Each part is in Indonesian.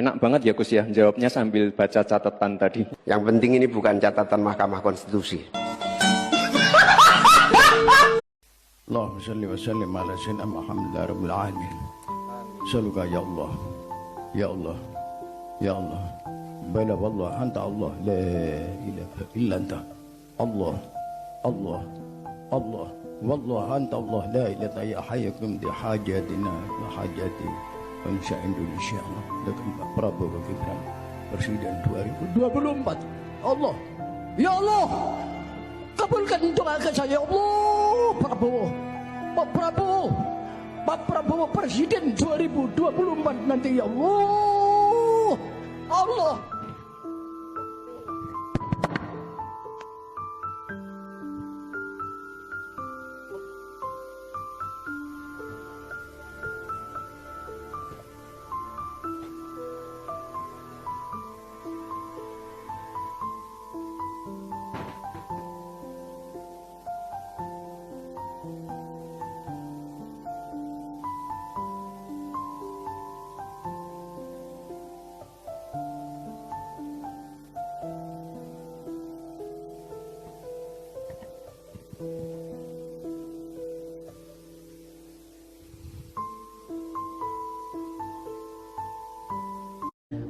Enak banget ya Gus ya, jawabnya sambil baca catatan tadi. Yang penting ini bukan catatan Mahkamah Konstitusi. Allahumma shalli wa sallim ala sayyidina Muhammad rabbil alamin. Saluka ya Allah. Ya Allah. Ya Allah. Bala wallah anta Allah la ilaha illa anta. Allah. Allah. Allah. Wallah anta Allah la ilaha ya hayyakum di hajatina wa hajati bangsa Indonesia Allah. Dengan Pak Prabowo Gibran Presiden 2024. Allah. Ya Allah. Kabulkan doa saya ya Allah. Prabowo. Pak Prabowo. Pak Prabowo Presiden 2024 nanti ya Allah. Allah.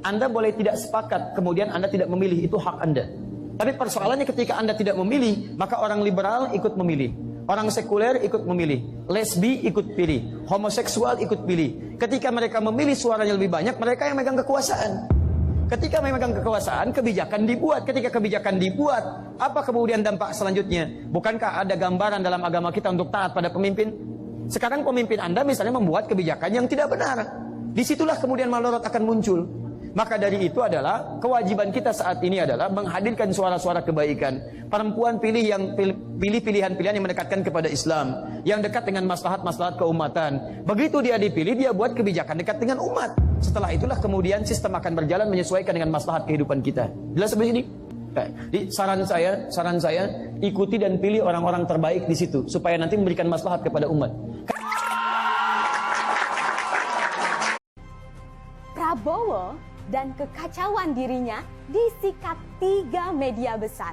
Anda boleh tidak sepakat, kemudian Anda tidak memilih, itu hak Anda. Tapi persoalannya ketika Anda tidak memilih, maka orang liberal ikut memilih, orang sekuler ikut memilih, lesbi ikut pilih, homoseksual ikut pilih. Ketika mereka memilih suaranya lebih banyak, mereka yang megang kekuasaan. Ketika memegang kekuasaan, kebijakan dibuat. Ketika kebijakan dibuat, apa kemudian dampak selanjutnya? Bukankah ada gambaran dalam agama kita untuk taat pada pemimpin? Sekarang pemimpin Anda misalnya membuat kebijakan yang tidak benar. Disitulah kemudian malorot akan muncul. Maka dari itu adalah kewajiban kita saat ini adalah menghadirkan suara-suara kebaikan. Perempuan pilih pilihan-pilihan yang mendekatkan kepada Islam, yang dekat dengan maslahat-maslahat keumatan. Begitu dia dipilih, dia buat kebijakan dekat dengan umat. Setelah itulah kemudian sistem akan berjalan menyesuaikan dengan maslahat kehidupan kita. Jelas sampai sini? Jadi saran saya ikuti dan pilih orang-orang terbaik di situ supaya nanti memberikan maslahat kepada umat. Prabowo dan kekacauan dirinya disikat 3 media besar.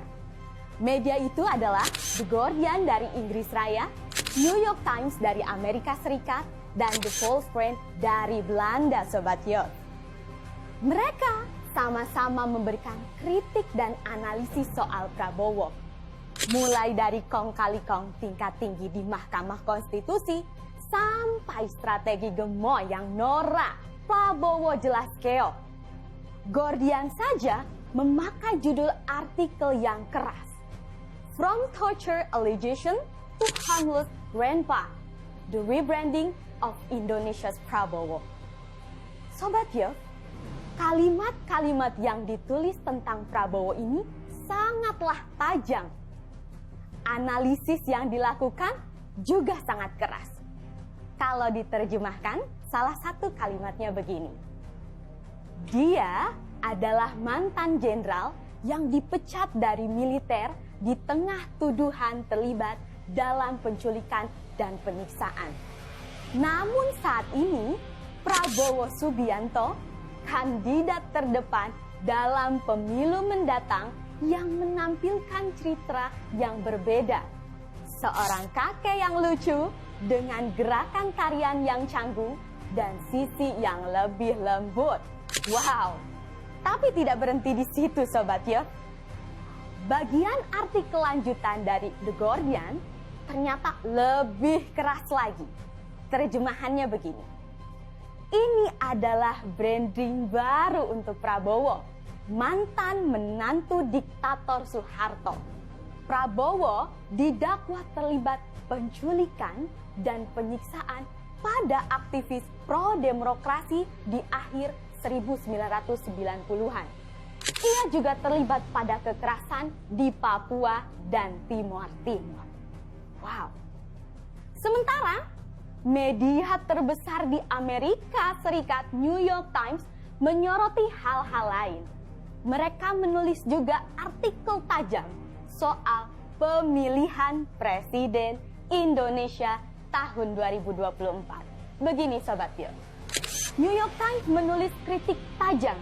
Media itu adalah The Guardian dari Inggris Raya, New York Times dari Amerika Serikat, dan The Volkskrant dari Belanda, Sobat Yot. Mereka sama-sama memberikan kritik dan analisis soal Prabowo. Mulai dari kong kali kong tingkat tinggi di Mahkamah Konstitusi, sampai strategi gemoy yang norak. Prabowo jelas keok. Guardian saja memakai judul artikel yang keras. From torture allegation to harmless grandpa, the rebranding of Indonesia's Prabowo. Sobat Yot, kalimat-kalimat yang ditulis tentang Prabowo ini sangatlah tajam. Analisis yang dilakukan juga sangat keras. Kalau diterjemahkan, salah satu kalimatnya begini. Dia adalah mantan jenderal yang dipecat dari militer di tengah tuduhan terlibat dalam penculikan dan penyiksaan. Namun saat ini, Prabowo Subianto, kandidat terdepan dalam pemilu mendatang yang menampilkan cerita yang berbeda. Seorang kakek yang lucu dengan gerakan tarian yang canggung dan sisi yang lebih lembut. Wow, tapi tidak berhenti di situ Sobat Yot. Bagian artikel lanjutan dari The Guardian ternyata lebih keras lagi. Terjemahannya begini. Ini adalah branding baru untuk Prabowo, mantan menantu diktator Soeharto. Prabowo didakwa terlibat penculikan dan penyiksaan pada aktivis pro-demokrasi di akhir 1990-an. Ia juga terlibat pada kekerasan di Papua dan Timor Timur. Wow. Sementara, media terbesar di Amerika Serikat, New York Times, menyoroti hal-hal lain. Mereka menulis juga artikel tajam soal pemilihan presiden Indonesia tahun 2024. Begini Sobat Yot. New York Times menulis kritik tajam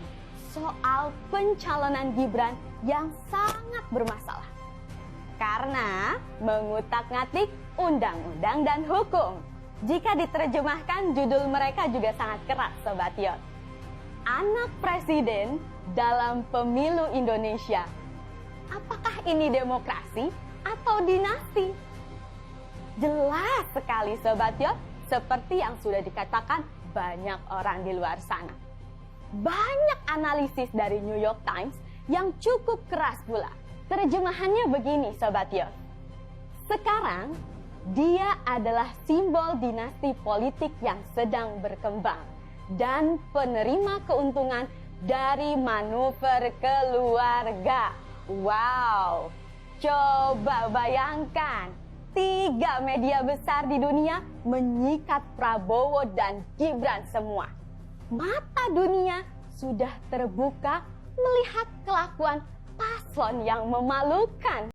soal pencalonan Gibran yang sangat bermasalah karena mengutak-ngatik undang-undang dan hukum. Jika diterjemahkan, judul mereka juga sangat keras, Sobat Yot. Anak presiden dalam pemilu Indonesia. Apakah ini demokrasi atau dinasti? Jelas sekali, Sobat Yot, seperti yang sudah dikatakan banyak orang di luar sana. Banyak analisis dari New York Times yang cukup keras pula. Terjemahannya begini, Sobat Yot. Sekarang, dia adalah simbol dinasti politik yang sedang berkembang dan penerima keuntungan dari manuver keluarga. Wow, coba bayangkan 3 media besar di dunia menyikat Prabowo dan Gibran semua. Mata dunia sudah terbuka melihat kelakuan paslon yang memalukan.